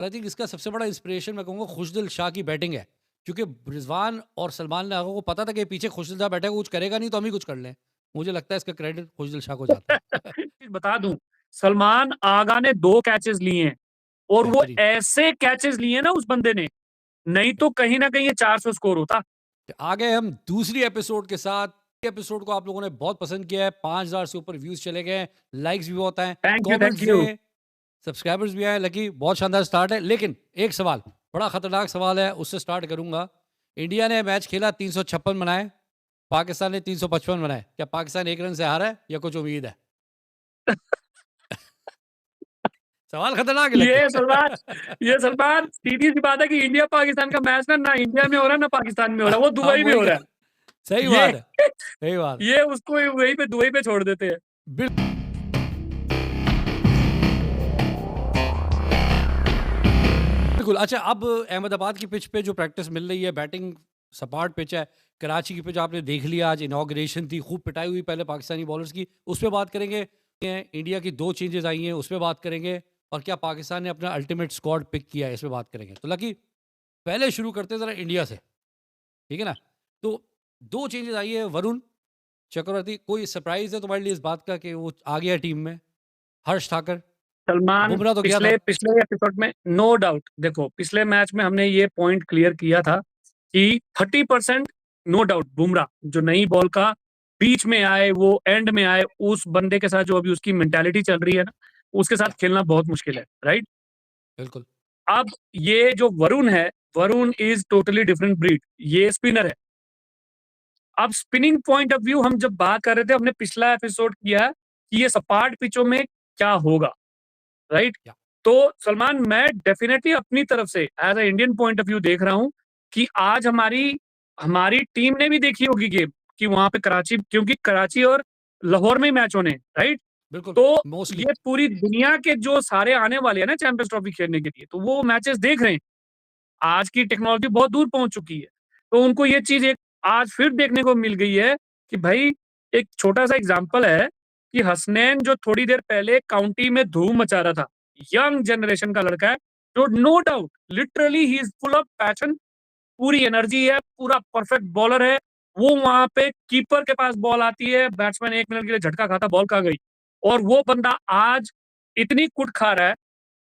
I think इसका सबसे बड़ा इंस्पिरेशन मैं कहूँगा खुशदिल शाह की बैटिंग है। क्योंकि रिजवान और सलमान ने को पता था कि पीछे खुशदिल शाह बैठेगा, कुछ करेगा नहीं तो हम ही कुछ कर लें। मुझे लगता है इसका क्रेडिट खुशदिल शाह को जाता है। बता दूं, सलमान आगा ने 2 कैचेस लिए हैं और वो बेहतरीन। ऐसे कैचेस लिए ना उस बंदे ने, नहीं तो कहीं ना कहीं ये 400 स्कोर होता। तो आ गए हम दूसरी एपिसोड के साथ। एपिसोड को आप लोगों ने बहुत पसंद किया है, 5,000 से ऊपर व्यूज चले गए हैं, लाइक्स भी बहुत आए, thank you, thank comments you. हैं, सब्सक्राइबर्स भी आए। लकी बहुत शानदार स्टार्ट है, लेकिन एक सवाल, बड़ा खतरनाक सवाल है, उससे स्टार्ट करूंगा। इंडिया ने मैच खेला, 356 बनाए, पाकिस्तान ने 355 बनाए। क्या पाकिस्तान एक रन से हारा है या कुछ उम्मीद है? सवाल खतरनाक है लकी। ये सलमान ये सलमान सीधी सी बात है कि इंडिया पाकिस्तान का मैच ना इंडिया में हो रहा है ना पाकिस्तान में हो रहा है, वो हम दुबई में वही हो रहा है। सही ये बात है, सही बात ये उसको वहीं पे दुबई पे छोड़ देते हैं। है। बिल्कुल। अच्छा, अब अहमदाबाद की पिच पे जो प्रैक्टिस मिल रही है, बैटिंग सपाट पिच है। कराची की पिच आपने देख लिया, आज इनॉग्रेशन थी, खूब पिटाई हुई पहले पाकिस्तानी बॉलर्स की, उस पर बात करेंगे। इंडिया की 2 चेंजेस आई हैं, उस पर बात करेंगे। और क्या पाकिस्तान ने अपना अल्टीमेट स्क्वाड पिक किया है, इस पर बात करेंगे। तो लकी, पहले शुरू करते हैं ज़रा इंडिया से, ठीक है ना? तो 2 चेंजेस आई है। वरुण चक्रवर्ती, कोई सरप्राइज़ है तुम्हारे लिए इस बात का कि वो आ गया टीम में? हर्ष ठाकर, सलमान, बुमराह तो गया था। पिछले पिछले एपिसोड में नो डाउट, देखो पिछले मैच में हमने ये पॉइंट क्लियर किया था कि 30% नो डाउट बुमराह जो नई बॉल का बीच में आए, वो एंड में आए, उस बंदे के साथ जो अभी उसकी मेंटालिटी चल रही है ना, उसके साथ क्या? खेलना बहुत मुश्किल है, राइट? बिल्कुल। अब ये जो वरुण है, Varun is totally different breed, ये स्पिनर है। अब स्पिनिंग पॉइंट ऑफ व्यू हम जब बात कर रहे थे, हमने पिछला एपिसोड किया कि ये सपाट पिचों में क्या होगा, राइट? क्या? तो सलमान, मैं डेफिनेटली अपनी तरफ से as a Indian point of view देख रहा हूं कि आज हमारी हमारी टीम ने भी देखी होगी गेम कि वहां पे कराची, क्योंकि कराची और लाहौर में मैच होने, राइट? बिल्कुल, तो मोस्टली। ये पूरी दुनिया के जो सारे आने वाले हैं ना चैंपियंस ट्रॉफी खेलने के लिए, तो वो मैचेस देख रहे हैं। आज की टेक्नोलॉजी बहुत दूर पहुंच चुकी है, तो उनको ये चीज एक आज फिर देखने को मिल गई है कि भाई, एक छोटा सा एग्जांपल है कि हसनैन जो थोड़ी देर पहले काउंटी में धूम मचा रहा था, यंग जनरेशन का लड़का है, जो नो डाउट लिटरली ही इज फुल ऑफ पैशन, पूरी एनर्जी है, पूरा परफेक्ट बॉलर है। वो वहां पे कीपर के पास बॉल आती है, बैट्समैन 1 मिनट के लिए झटका खाता, बॉल कहाँ गई, और वो बंदा आज इतनी कुट खा रहा है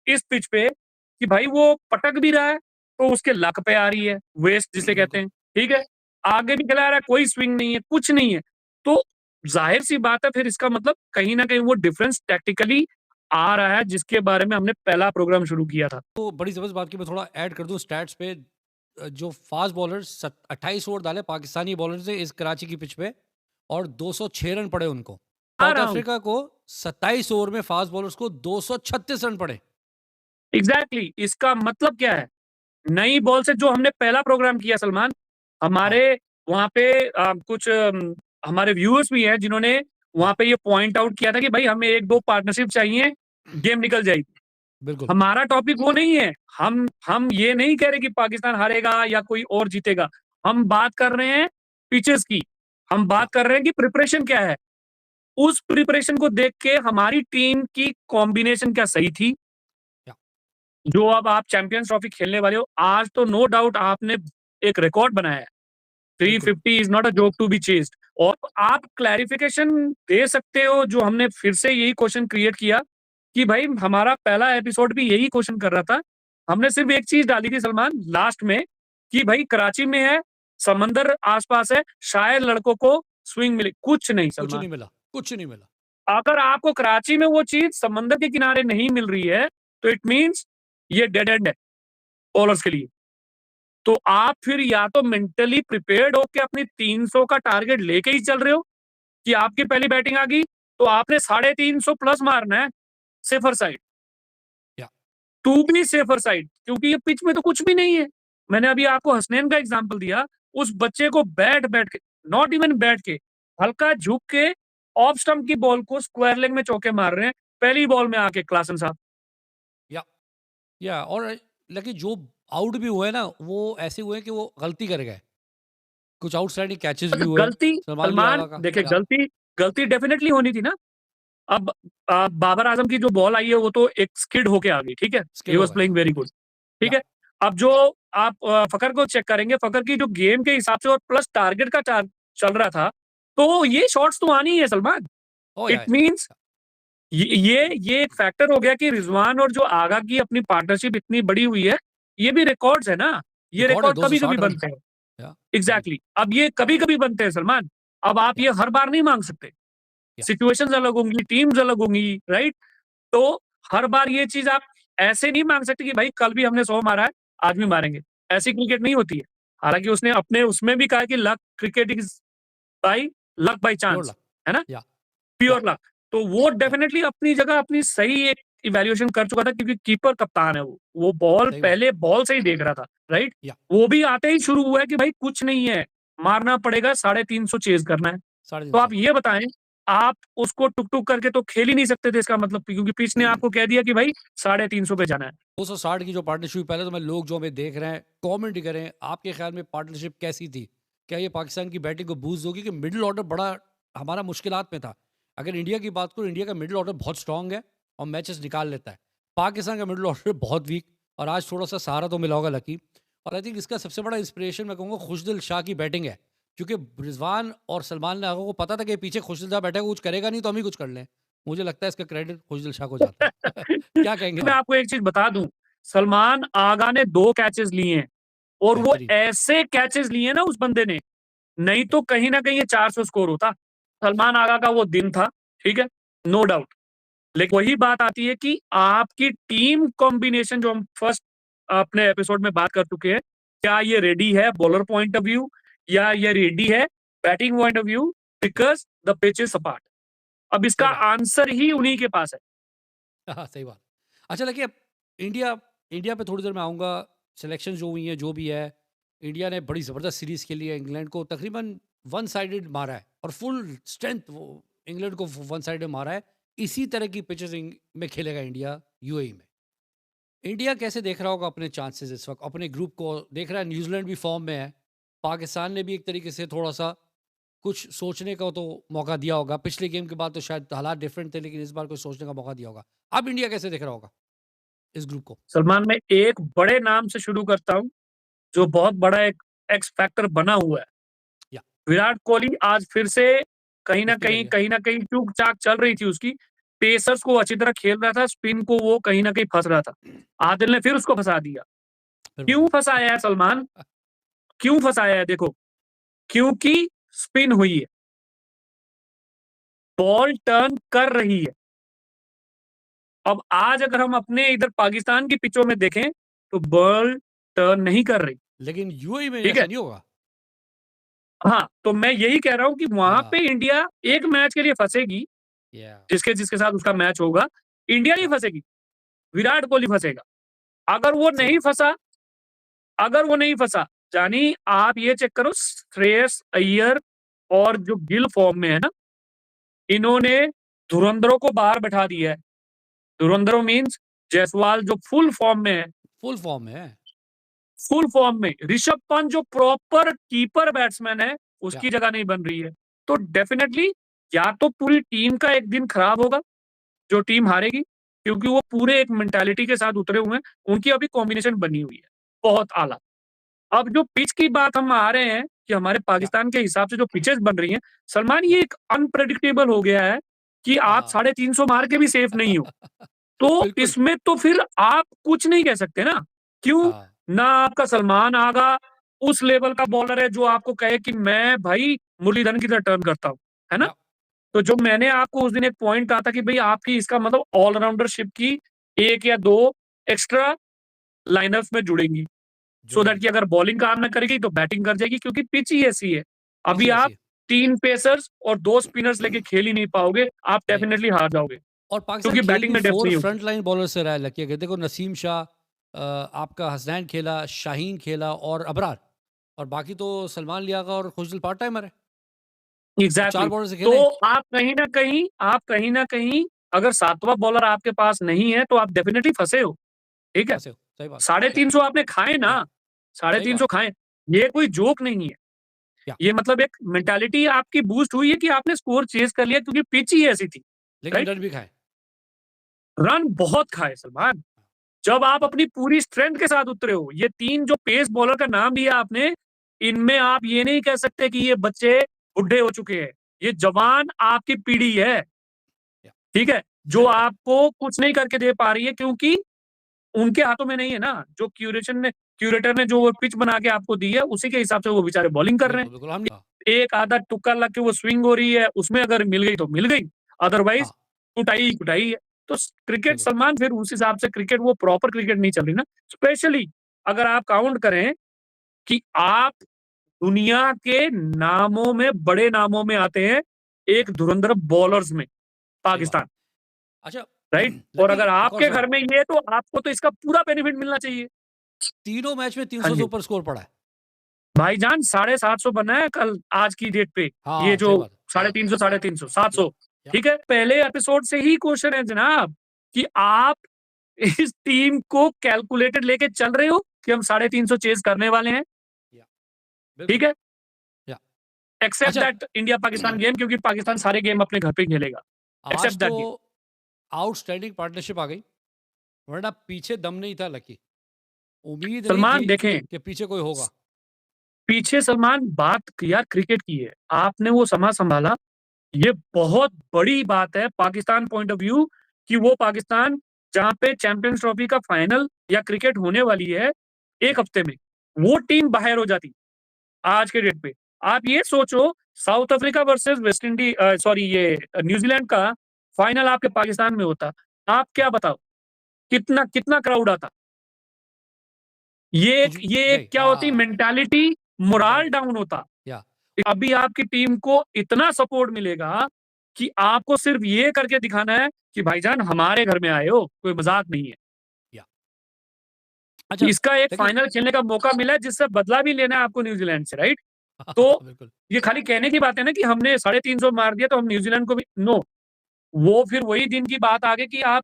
इस पिच पे कि भाई वो पटक भी रहा है तो उसके लक पे आ रही है, वेस्ट जिसे कहते बिल्कुल। हैं, ठीक है? आगे भी खिला रहा है, कोई स्विंग नहीं है, कुछ नहीं है। तो जाहिर सी बात है, फिर इसका मतलब कहीं ना कहीं वो डिफरेंस टैक्टिकली आ रहा है, जिसके बारे में हमने पहला प्रोग्राम शुरू किया था। तो बड़ी ज़बरदस्त बात की मैं थोड़ा ऐड कर दूँ स्टैट्स पे। जो फास्ट बॉलर्स 28 ओवर डाले पाकिस्तानी बॉलर्स ने इस कराची की पिच पे, और 206 रन पड़े उनको। आ साउथ रहा हूं, अफ्रीका को 27 ओवर में फास्ट बॉलर्स को 236 रन पड़े। एग्जैक्टली इसका मतलब क्या है? नई बॉल से जो हमने पहला प्रोग्राम किया सलमान, हाँ। हमारे वहां पे कुछ हमारे व्यूअर्स भी हैं जिन्होंने वहां हाँ। पे ये पॉइंट आउट किया था कि भाई हमें 1-2 पार्टनरशिप चाहिए, गेम निकल जाएगी। बिल्कुल। हमारा टॉपिक वो नहीं है। हम ये नहीं कह रहे कि पाकिस्तान हारेगा या कोई और जीतेगा। हम बात कर रहे हैं पिचेस की। हम या बात कर रहे हैं कि प्रिपरेशन क्या है। उस प्रिपरेशन को देख के हमारी टीम की कॉम्बिनेशन क्या सही थी, या जो अब आप चैंपियंस ट्रॉफी खेलने वाले हो। आज तो नो डाउट आपने एक रिकॉर्ड बनाया है। बिल्कुल। 350 is not a joke to be chased. और आप क्लैरिफिकेशन दे सकते हो, जो हमने फिर से यही क्वेश्चन क्रिएट किया कि भाई हमारा पहला एपिसोड भी यही क्वेश्चन कर रहा था। हमने सिर्फ एक चीज डाली थी सलमान लास्ट में कि भाई कराची में है, समंदर आसपास है, शायद लड़कों को स्विंग मिले, कुछ नहीं कुछ सलमान। नहीं मिला, कुछ नहीं मिला। अगर आपको कराची में वो चीज समंदर के किनारे नहीं मिल रही है, तो इट मींस ये डेड एंड है बॉलर्स के लिए। तो आप फिर या तो मेंटली प्रिपेयर्ड होके अपनी 300 का टारगेट लेके ही चल रहे हो कि आपकी पहली बैटिंग आ गई तो आपने 350 प्लस मारना है, सेफर साइड, या टू बी सेफर साइड, क्योंकि ये पिच में तो कुछ भी नहीं है। मैंने अभी आपको हसनैन का एग्जांपल दिया, उस बच्चे को बैठ बैठ के, नॉट इवन बैठ के, हल्का झुक के ऑफ स्टंप की बॉल को स्क्वायर लेग में चौके मार रहे हैं, पहली बॉल में आके क्लासन साहब। या और लकी जो आउट भी हुए ना, वो ऐसे हुए कि वो गलती कर गए। कुछ आउटस्टैंडिंग कैचेस भी हुए गलती सलमान अली सलमान आगा का। देखिए, या गलती गलती डेफिनेटली होनी थी ना। अब बाबर आजम की जो बॉल आई है वो तो एक स्किड होके आ गई, ठीक है, ही स्किल वाज होगा प्लेइंग वेरी गुड, ठीक या है। अब जो आप फकर को चेक करेंगे, फकर की जो गेम के हिसाब से और प्लस टारगेट का चल रहा था, तो ये शॉट्स तो आनी ही है सलमान। ओ इट मींस ये एक फैक्टर हो गया कि रिजवान और जो आगा की अपनी पार्टनरशिप इतनी बड़ी हुई है, ये भी रिकॉर्ड्स है ना, ये रिकॉर्ड है रिकॉर्ड कभी कभी 260 रन बनते हैं। या कभी एग्जैक्टली अब ये कभी कभी बनते हैं सलमान। अब आप या ये हर बार नहीं मांग सकते, या सिचुएशंस अलग होंगी, टीम्स अलग होंगी, राइट। तो हर बार ये चीज आप ऐसे नहीं मांग सकते कि भाई कल भी हमने 100 मारा है, आज भी या मारेंगे। ऐसी क्रिकेट नहीं होती है। हालांकि उसने अपने उसमें भी कहा कि luck cricket is by luck by pure chance, luck है ना, या या प्योर लक। तो वो या डेफिनेटली अपनी जगह अपनी सही एक इवैल्यूएशन कर चुका था, क्योंकि कीपर कप्तान है वो बॉल सही बात पहले बॉल से ही देख रहा था, राइट। या वो भी आते ही शुरू हुआ है कि भाई कुछ नहीं है, मारना पड़ेगा, 350 चेज करना है। साढ़े तीन तो सौ आप ये बताएं, आप उसको टुक-टुक करके तो खेल ही नहीं सकते थे, इसका मतलब, क्योंकि पिच ने आपको कह दिया कि भाई 350 पे जाना है। 260 की जो पार्टनरशिप हुई, पहले तो मैं लोग जो हमें देख रहे हैं कमेंट करें, आपके ख्याल में पार्टनरशिप कैसी थी? क्या ये पाकिस्तान की बैटिंग को बूस्ट होगी? कि मिडिल ऑर्डर बड़ा हमारा मुश्किलात में था। अगर इंडिया की बात करूँ, इंडिया का मिडिल ऑर्डर बहुत स्ट्रांग है और मैचेस निकाल लेता है। पाकिस्तान का मिडिल ऑर्डर बहुत वीक, और आज थोड़ा सा सहारा तो मिला होगा लकी। और आई थिंक इसका सबसे बड़ा इंस्पिरेशन मैं कहूँगा खुशदिल शाह की बैटिंग है, क्योंकि रिजवान और सलमान ने आगों को पता था कि पीछे खुशदिल शाह बैठा है, वो कुछ करेगा नहीं तो हम ही कुछ कर लें। मुझे लगता है इसका क्रेडिट खुशदिल शाह को जाता है। क्या कहेंगे मैं आप? आपको एक चीज बता दूं, सलमान आगा ने 2 कैचेस लिए हैं, और वो बेहतरीन। ऐसे कैचेस लिए ना उस बंदे ने, नहीं तो कहीं ना कहीं ये 400 स्कोर होता। सलमान आगा का वो दिन था, ठीक है, नो डाउट। लेकिन वही बात आती है कि आपकी टीम कॉम्बिनेशन, जो हम फर्स्ट अपने एपिसोड में बात कर चुके हैं, क्या ये रेडी है बॉलर पॉइंट ऑफ व्यू, या ये रेडी है बैटिंग पॉइंट ऑफ व्यू, या because the pitch is apart. अब इसका सही बात। आंसर ही उन्हीं के पास है। हाँ, सही बात। अच्छा, देखिए, इंडिया इंडिया पे थोड़ी देर में आऊँगा। सिलेक्शन जो हुई हैं, जो भी है, इंडिया ने बड़ी ज़बरदस्त सीरीज़ खेली है। इंग्लैंड को तकरीबन वन साइडेड मारा है और फुल स्ट्रेंथ वो इंग्लैंड को वन साइडेड मारा है। इसी तरह की पिचेज़ में खेलेगा इंडिया यूएई में। इंडिया कैसे देख रहा होगा अपने चांसेस इस वक़्त? अपने ग्रुप को देख रहा है, न्यूज़ीलैंड भी फ़ॉर्म में है। पाकिस्तान ने भी एक तरीके से थोड़ा-सा कुछ सोचने का तो मौका दिया होगा। पिछले गेम के बाद तो शायद हालात डिफरेंट थे, लेकिन इस बार कुछ सोचने का मौका दिया होगा। अब इंडिया कैसे देख रहा होगा इस ग्रुप को? सलमान, मैं एक बड़े नाम से शुरू करता हूँ, जो बहुत बड़ा एक एक्स फैक्टर बना हुआ है। या विराट कोहली आज फिर से कहीं न 50 कर कहीं गया। कहीं न कहीं चूक-चाक चल रही थी उसकी। पेसर्स को अच्छी तरह खेल रहा था, स्पिन को वो कहीं न कहीं फँस रहा था। आदिल ने फिर उसको फँसा दिया। फिर क्यों बताइए। फँसाया है सलमान? क्यों फँसाया है देखो, क्योंकि स्पिन हुई है, बॉल टर्न कर रही है। अब आज अगर हम अपने इधर पाकिस्तान की पिचों में देखें, तो बॉल टर्न नहीं कर रही, लेकिन यूएई में ठीक है? ऐसा नहीं होगा। हाँ, तो मैं यही कह रहा हूँ कि वहाँ हाँ, पे इंडिया एक मैच के लिए फँसेगी, या जिसके साथ उसका मैच होगा। इंडिया नहीं या फँसेगी, विराट कोहली फँसेगा। अगर वो सही नहीं बात। फँसा अगर वो नहीं फँसा, यानी आप ये चेक करो, श्रेयस अय्यर और जो गिल फॉर्म में है ना, इन्होंने धुरंधरों को बाहर बैठा दिया है। धुरंधरों मीन्स जायसवाल जो फुल फॉर्म में है, फुल फॉर्म में है। फुल फॉर्म में। ऋषभ पंत जो प्रॉपर कीपर बैट्समैन है, या उसकी जगह नहीं बन रही है। तो डेफिनिटली या तो पूरी टीम का एक दिन खराब होगा, जो टीम हारेगी, क्योंकि वो पूरे एक मेंटालिटी के साथ उतरे हुए हैं। उनकी अभी कॉम्बिनेशन बनी हुई है, बहुत आला। अब जो पिच की बात हम आ रहे हैं कि हमारे या पाकिस्तान के हिसाब से जो पिचेस बन रही हैं, सलमान, ये एक अनप्रेडिक्टेबल हो गया है कि आप हाँ। 350 मार के भी सेफ नहीं हो। तो बिल्कुल। इसमें तो फिर आप कुछ नहीं कह सकते ना। क्यों? हाँ। ना आपका सलमान आगा उस लेवल का बॉलर है जो आपको कहे कि मैं भाई मुरलीधरन की तरह टर्न करता हूँ, है ना? या तो जो मैंने आपको उस दिन एक पॉइंट कहा था कि भई आपकी इसका मतलब ऑल-राउंडरशिप की 1 या 2 एक्स्ट्रा लाइनअप्स में जुड़ेंगी। So that जुड़ेगी। कि अगर बॉलिंग काम ना करेगी तो बैटिंग कर जाएगी, क्योंकि पिच ही ऐसी है। पिच अभी ही ऐसी आप है। 3 पेसर्स और 2 स्पिनर्स लेके खेल ही नहीं पाओगे, आप नहीं। डेफिनिटली हार जाओगे, और पाकिस्तान क्योंकि खेल बैटिंग भी में डेप्थ 4 नहीं होती। फ्रंट लाइन बॉलर से रहा है लकी। अगर देखो, नसीम शाह, आपका हसनैन खेला, शाहीन खेला और अबरार, और बाकी तो सलमान लियागा और खुशदिल पार्ट टाइमर है। तो 4 एग्ज़ैक्टली। बॉलर से तो खेले हैं। आप कहीं न कहीं अगर 7वाँ बॉलर आपके पास नहीं है, तो आप डेफिनिटली फँसे हो, ठीक है? फँसे हो। सही बात। या 350 आपने खाए या ना, सही 350 बात। खाए। ये कोई जोक नहीं है। या ये मतलब एक मेंटालिटी आपकी बूस्ट हुई है कि आपने स्कोर चेज़ कर लिया, क्योंकि पिच ही ऐसी थी। लेकिन राइट? रन भी खाए। रन बहुत खाए सलमान। जब आप अपनी पूरी स्ट्रेंथ के साथ उतरे हो, ये 3 जो पेस बॉलर का नाम लिया आपने, इनमें आप ये नहीं कह सकते कि ये बच्चे बुड्ढे हो चुके हैं। ये जवान आपकी पीढ़ी है, या ठीक है? जो बिल्कुल। आपको कुछ नहीं करके दे पा रही है क्योंकि उनके हाथों में नहीं है ना। जो क्यूरेटर ने जो वो पिच बना के आपको दी है, उसी के हिसाब से वो बेचारे बॉलिंग कर रहे हैं। बिल्कुल, बिल्कुल, हम एक आधा तुक्का लग के वो स्विंग हो रही है, उसमें अगर मिल गई तो मिल गई, अदरवाइज़ हाँ, कुटाई ही कुटाई है। तो क्रिकेट बिल्कुल। सलमान फिर उस हिसाब से क्रिकेट वो प्रॉपर क्रिकेट नहीं चल रही ना। स्पेशली अगर आप काउंट करें कि आप दुनिया के नामों में बड़े नामों में आते हैं, एक धुरंधर बॉलर्स में, सही बात। पाकिस्तान, अच्छा राइट? और लकी अगर एक और आपके घर सवाल, में ये है तो आपको तो इसका पूरा बेनिफिट मिलना चाहिए। तीनों मैच में हाँ 300 से जी। ऊपर स्कोर पड़ा है। भाईजान 750 बना है कल आज की डेट पे। ये हाँ, जो सही बात है। 350 350 या 700 या ठीक है? पहले एपिसोड से ही क्वेश्चन है जनाब कि आप इस टीम को कैलकुलेटेड लेके चल रहे हो कि हम 350 चेज़ करने वाले हैं, या ठीक बिल्कुल, है? या एक्सेप्ट अच्छा दैट इंडिया पाकिस्तान गेम क्योंकि पाकिस्तान सारे गेम अपने घर पे ही खेलेगा। आज एक्सेप्ट तो दैट गेम। आउटस्टैंडिंग पार्टनरशिप आ गई, वरना पीछे दम नहीं था लकी। उम्मीद नहीं थी सलमान देखें, कि पीछे कोई होगा। पीछे सलमान बात यार क्रिकेट की है। आपने वो समा सँभाला, ये बहुत बड़ी बात है पाकिस्तान पॉइंट ऑफ व्यू कि वो पाकिस्तान जहाँ पे चैंपियंस ट्रॉफी का फाइनल या क्रिकेट होने वाली है 1 हफ्ते में, वो टीम बाहर हो जाती आज के डेट पे। आप ये सोचो साउथ अफ्रीका वर्सेस सॉरी ये न्यूजीलैंड का फाइनल आपके पाकिस्तान में होता। आप क्या बताओ कितना कितना क्राउड आता? कुछ भी ये एक नहीं, क्या होती मेंटालिटी, मोराल राइट, डाउन होता। या अभी आपकी टीम को इतना सपोर्ट मिलेगा कि आपको सिर्फ ये करके दिखाना है कि भाईजान हमारे घर में आए हो, कोई मज़ाक नहीं है। या अच्छा इसका एक लेकिन फाइनल खेलने का मौका मिला है जिससे बदला भी लेना है आपको न्यूजीलैंड से, राइट? तो बिल्कुल, ये खाली कहने की बात है ना कि हमने 350 मार दिया तो हम न्यूजीलैंड को भी नो, वो फिर वही दिन की बात आ गई कि आप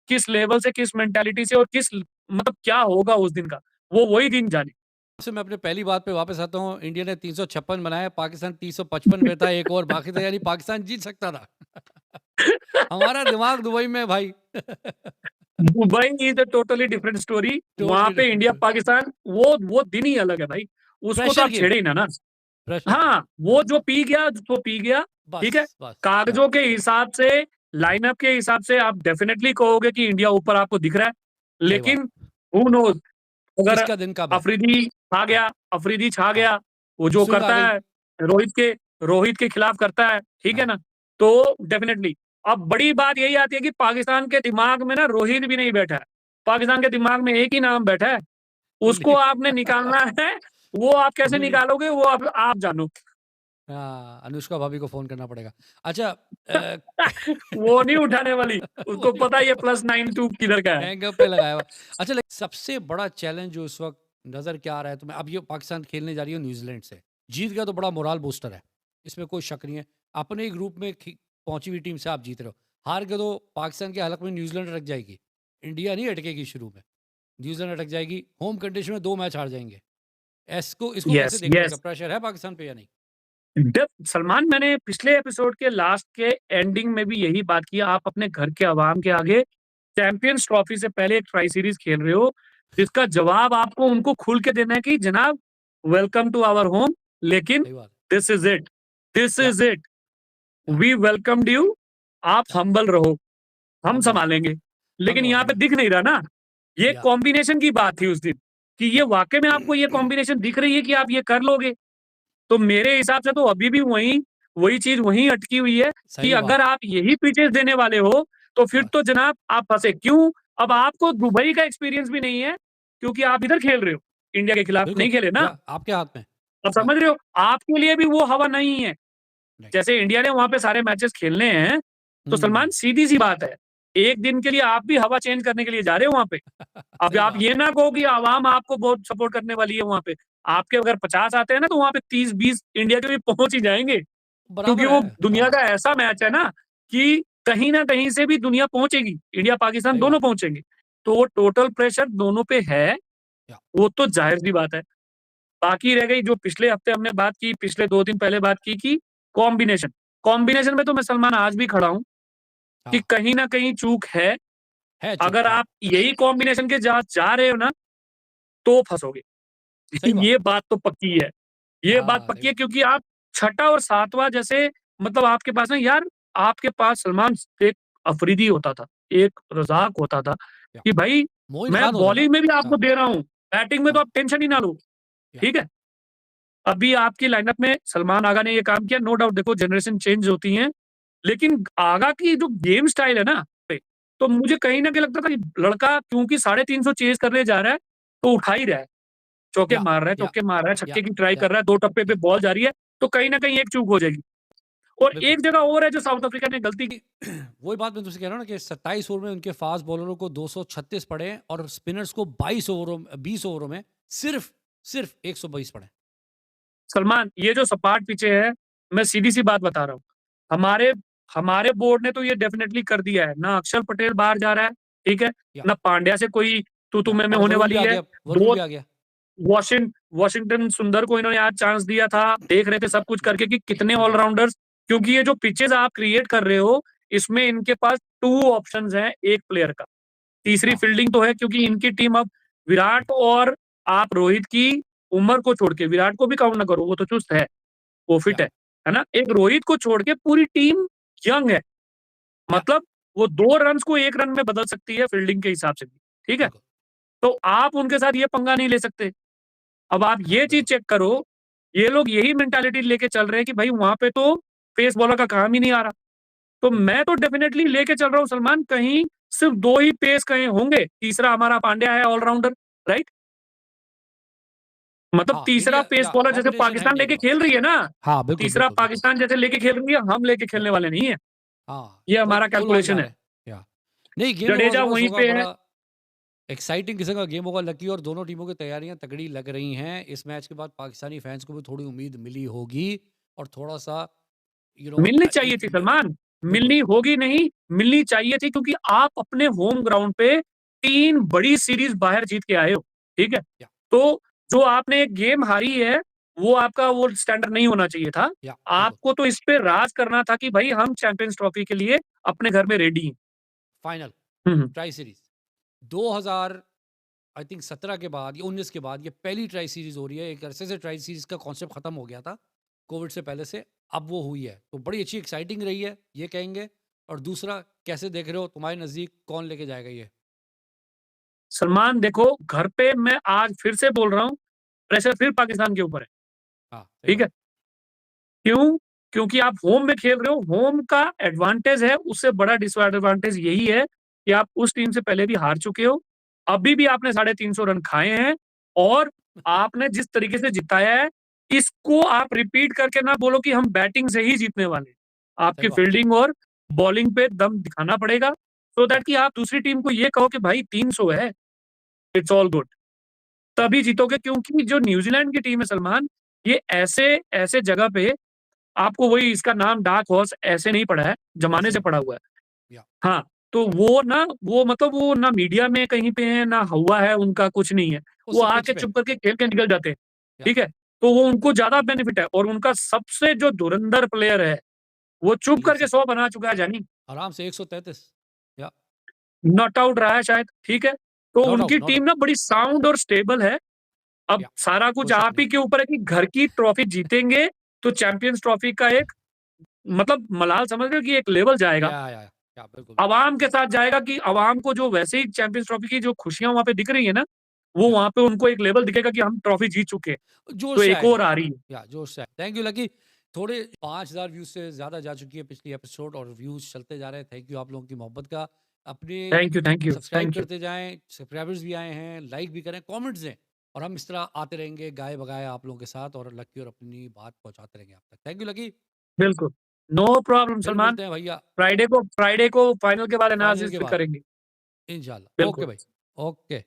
किस लेवल से, किस मेंटालिटी से और किस मतलब क्या होगा उस दिन का, वो वही दिन जाने। से मैं अपने पहली बात पे वापस आता हूँ। इंडिया ने 356 बनाया, पाकिस्तान 355 पे था, एक और बाकी था, यानी पाकिस्तान जीत सकता था। हमारा दिमाग दुबई में है भाई। Dubai is a totally different story. वहाँ टोटली पे डिफरेंट इंडिया स्टोरी। पाकिस्तान वो दिन ही अलग है भाई। उसको तो प्रेशर आप गेम, छेड़े ही ना। Pressure game. हाँ, वो जो पी गया तो पी गया, ठीक है? बस, बस, बस। कागज़ों के हिसाब से, लाइनअप के हिसाब से आप डेफिनिटली कहोगे कि इंडिया ऊपर आपको दिख रहा है। सही बात। लेकिन हू नोज़ अगर किसका दिन कब है? हाँ, अफरीदी छा हाँ। गया, वो जो स्विंग आ करता गई। है रोहित के रोहित के खिलाफ करता है, ठीक है हाँ, ना? तो डेफिनिटली अब बड़ी बात यही आती है कि पाकिस्तान के दिमाग में ना रोहित भी नहीं बैठा है। पाकिस्तान के दिमाग में एक ही नाम बैठा है, उसको कुलदीप। आपने निकालना है, वो आप कैसे कुलदीप। निकालोगे वो आप जानो। हाँ, अनुष्का भाभी को फ़ोन करना पड़ेगा। अच्छा वो नहीं उठाने वाली, वो उसको नहीं पता है ये उठाने वाली। +92 किधर का है। हैंगअप पे लगाया हुआ। अच्छा लेकिन सबसे बड़ा चैलेंज जो इस वक़्त नज़र क्या आ रहा है तुम्हें? अब ये पाकिस्तान खेलने जा रही है न्यूज़ीलैंड से। जीत गया तो बड़ा मोरल बूस्टर है, इसमें कोई शक नहीं है। अपने ही ग्रुप में पहुँची हुई टीम से आप जीत रहे हो। हार गए तो पाकिस्तान के हलक में न्यूज़ीलैंड अटक जाएगी। इंडिया नहीं अटकेगी शुरू में, न्यूज़ीलैंड अटक जाएगी। होम कंडीशन में 2 मैच हार जाएँगे। इसको कैसे यस, देखते हो? क्या यस। प्रेशर है पाकिस्तान पे या नहीं? सलमान मैंने पिछले एपिसोड के लास्ट के एंडिंग में भी यही बात की। आप अपने घर के अवाम के आगे चैंपियंस ट्रॉफी से पहले एक ट्राई सीरीज खेल रहे हो, जिसका जवाब आपको उनको खुल के देना है कि जनाब वेलकम टू आवर होम, लेकिन सही बात। दिस इज इट, दिस या, इज इट, या, वी वेलकम्ड यू, आप या, हम्बल रहो, हम हम्बल रहो, संभालेंगे। हम लेकिन यहाँ पे संभालेंगे। दिख नहीं रहा ना, ये या, कॉम्बिनेशन की बात थी उस दिन कि ये वाकई में आपको ये कॉम्बिनेशन दिख रही है कि आप ये कर लोगे। तो मेरे हिसाब से तो अभी भी वही चीज़ वहीं अटकी हुई है कि सही अगर बात, आप यही पिचेज़ देने वाले हो, तो फिर बस। तो जनाब आप फँसे। क्यों? अब आपको दुबई का एक्सपीरियंस भी नहीं है, क्योंकि आप इधर खेल रहे हो, इंडिया के खिलाफ बिल्कुल, नहीं खेले ना। या आपके हाथ में। आप या, समझ रहे हो? आपके लिए भी वो हवा नहीं है। नहीं। जैसे इंडिया ने वहाँ पे सारे मैचेज़ खेलने हैं, तो हुँ। सलमान सीधी-सी बात है, एक दिन के लिए आप भी हवा चेंज करने के लिए जा रहे हो वहाँ पे। अब सही आप बात, ये ना कहो कि अवाम आपको बहुत सपोर्ट करने वाली है वहाँ पे। आपके अगर 50 आते हैं ना, तो वहाँ पे 30-20 इंडिया के भी पहुँच ही जाएँगे। क्योंकि बराबर वो है। दुनिया का हाँ, ऐसा मैच है ना कि कहीं न कहीं से भी दुनिया पहुँचेगी, इंडिया-पाकिस्तान सही दोनों बात। पहुँचेंगे। तो वो टोटल प्रेशर दोनों पे है, या, वो तो ज़ाहिर-सी बात है। बाकी रह गई जो पिछले हफ्ते हमने बात की, पिछले 2 दिन पहले बात की कि कॉम्बिनेशन। कॉम्बिनेशन में तो मैं सलमान आज भी खड़ा हूँ। कि हाँ, कहीं न कहीं चूक है। चूक अगर है। आप यही कॉम्बिनेशन के जा जा रहे हो ना, तो फँसोगे। सही बात। ये बात तो पक्की है। ये बात हाँ, सही पक्की है बात। क्योंकि आप छठा और सातवाँ जैसे मतलब आपके पास ना यार, आपके पास सलमान एक अफरीदी होता था, एक रज़ाक होता था या कि भाई मोइन मैं खान होता था। बॉलिंग में भी हाँ, आपको दे रहा हूँ, बैटिंग में तो हाँ, आप टेंशन ही ना लो, या ठीक है? अभी आपकी लाइनअप में सलमान आगा ने ये काम किया, नो डाउट देखो जनरेशन चेंज होती है, लेकिन आगा की जो गेम स्टाइल है ना, तो मुझे कहीं न कहीं लगता था कि लड़का क्योंकि 350 चेज़ करने जा रहा है, तो उठा ही रहा है। या या चौके मार रहा है, या छक्के की ट्राई या कर रहा है, 2 टप्पे पे या बॉल जा रही है, तो कहीं न कहीं एक चूक हो जाएगी। और बिल्कुल। एक जगह और है जो साउथ अफ्रीका ने गलती कि वही बात मैं तुझसे कह रहा हूँ ना कि 27 ओवर में उनके फास्ट बॉलरों को 236 पड़े और स्पिनर्स को 20 ओवरों में सिर्फ सिर्फ 122 पड़े। सलमान, ये जो सपाट पिचें हैं, मैं सीधी-सी बात बता रहा हूँ। हमारे हमारे बोर्ड ने तो ये डेफिनिटली कर दिया है, ना अक्षर पटेल बाहर जा रहा है, ठीक है? या ना पांड्या से कोई तू-तू, या मैं-मैं और होने वाली है। वरुण 2 भी आ गया। वॉशिंगटन सुंदर को इन्होंने आज चांस दिया था, देख रहे थे सब कुछ करके कि कितने जी, ऑलराउंडर्स, क्योंकि ये जो पिचेज़ आप क्रिएट कर रहे हो, इसमें इनके पास 2 ऑप्शंस हैं एक प्लेयर का। तीसरी हाँ, फील्डिंग तो है क्योंकि इनकी टीम अब विराट और आप रोहित की उम्र को छोड़ के, विराट को भी काउंट ना करो, वो तो चुस्त है, वो फिट या है ना? एक रोहित को छोड़ के पूरी टीम यंग है, या मतलब वो 2 रन्स को 1 रन में बदल सकती है फील्डिंग के हिसाब से भी, ठीक है? बिल्कुल। तो आप उनके साथ ये पंगा नहीं ले सकते। अब आप हाँ, ये चीज़ बिल्कुल। चेक करो, ये लोग यही मेंटालिटी लेके चल रहे हैं कि भाई वहाँ पे तो पेस बॉलर का काम ही नहीं आ रहा। तो बिल्कुल। मैं तो डेफिनिटली लेके चल रहा हूँ सलमान, कहीं सिर्फ़ 2 ही पेस कहीं होंगे, तीसरा हमारा पांड्या है ऑलराउंडर, राइट? मतलब हाँ, तीसरा इंडिया पेस या बॉलर जैसे कॉम्बिनेशन है पाकिस्तान इंडिया के लेके पास। खेल रही है ना, हाँ, बिल्कुल, तीसरा बिल्कुल, बिल्कुल। पाकिस्तान जैसे लेके खेल रही है, हम लेके या खेलने वाले नहीं है। हाँ, ये फुल हमारा फुल ऑन जा कैलकुलेशन है। रहे हैं। या नहीं, गेम तो बड़ा जडेजा ज़बरदस्त वहीं होगा, पे है। बड़ा एक्साइटिंग किस्म का गेम होगा लकी और दोनों टीमों की तैयारियां तगड़ी लग रही हैं। इस मैच के बाद पाकिस्तानी फैंस को भी थोड़ी उम्मीद मिली होगी और थोड़ा-सा मिलनी चाहिए एक थी सलमान, बिल्कुल। मिलनी होगी नहीं, मिलनी चाहिए थी क्योंकि आप अपने होम ग्राउंड पे 3 बड़ी सीरीज़ बाहर जीत के आए हो, ठीक है? या तो जो आपने एक गेम हारी है, वो आपका वो स्टैंडर्ड नहीं होना चाहिए था। बिल्कुल। आपको तो इस पे राज करना था कि भई हम चैंपियंस ट्रॉफी के लिए अपने घर में रेडी हैं। Final hmm, hmm. Try series 2000 I think 17 के बाद या 19 के बाद ये पहली ट्राई सीरीज़ हो रही है। एक अरसे से ट्राई सीरीज़ का कॉन्सेप्ट खत्म हो गया था, कोविड से पहले से, अब वो हुई है। तो बड़ी अच्छी एक्साइटिंग रही है, ये कहेंगे। और दूसरा कैसे देख रहे हो, तुम्हारे नज़दीक कौन लेके जाएगा ये? सलमान देखो, घर पे मैं आज फिर से बोल रहा हूँ, प्रेशर फिर पाकिस्तान के ऊपर है, हाँ, सही ठीक बात। है? क्यों? क्योंकि आप होम में खेल रहे हो, होम का एडवांटेज है, उससे बड़ा डिसएडवांटेज यही है कि आप उस टीम से पहले भी हार चुके हो। अभी भी आपने 350 रन खाए हैं और आपने जिस तरीके से जिताया है, इसको आप रिपीट करके ना बोलो कि हम बैटिंग से ही जीतने वाले हैं। सही आपकी बात। फील्डिंग और बॉलिंग पे दम दिखाना पड़ेगा, सो या दैट कि आप दूसरी टीम को ये कहो कि भाई 300 है, इट्स ऑल गुड। या तभी जीतोगे क्योंकि जो न्यूज़ीलैंड की टीम है सलमान, ये ऐसे ऐसे जगह पे आपको वही इसका नाम डार्क हॉर्स ऐसे नहीं पड़ा है, जमाने ऐसे से नहीं पड़ा पड़ा। हुआ है। या हाँ, तो वो ना वो मतलब वो ना मीडिया में कहीं पे है, ना हुआ है, उनका कुछ नहीं है। वो उसी पिच आके पे। चुप करके खेल के निकल जाते हैं, या ठीक है? तो वो उनको ज़्यादा बेनिफिट है और उनका सबसे जो धुरंधर प्लेयर है, वो चुप करके विलियमसन 100 बना चुका है जानी, आराम से 133। या नॉट आउट रहा है शायद, ठीक है? तो नॉट आउट, उनकी नॉट टीम आउट। ना बड़ी साउंड और स्टेबल है। अब या सारा कोई कुछ शक आप नहीं। ही के ऊपर है कि घर की ट्रॉफी जीतेंगे, तो चैंपियंस ट्रॉफी का एक मतलब मलाल समझ रहे हो कि एक लेवल जाएगा। या बिल्कुल, बिल्कुल। अवाम के साथ जाएगा कि अवाम को जो वैसे ही चैंपियंस ट्रॉफी की जो खुशियाँ वहाँ पे दिख रही है ना, वो या वहाँ पे उनको एक लेवल दिखेगा कि हम ट्रॉफी जीत चुके हैं, तो जोश से एक आएगा। और आ रही है। या जोश से थैंक यू लकी। थोड़े 5000 व्यूज से ज़्यादा जा चुकी है पिछली एपिसोड और व्यूज चलते जा रहे हैं। थैंक यू आप लोगों की मोहब्बत का। अपने thank you, thank you, subscribe thank you. करते जाएं, सब्सक्राइबर्स भी आए हैं, लाइक भी करें, कमेंट्स दें और हम इस तरह आते रहेंगे गाए बगाए आप लोगों के साथ और लकी और अपनी बात पहुंचाते रहेंगे आप तक। Thank you lucky. बिल्कुल, नो प्रॉब्लम फिर सलमान। मिलते हैं भैया फ्राइडे को फाइनल के बाद फाइनल एनालिसिस के फिर बाद करेंगे। इंशाल्लाह। ओके बिल्कुल। भाई। ओके।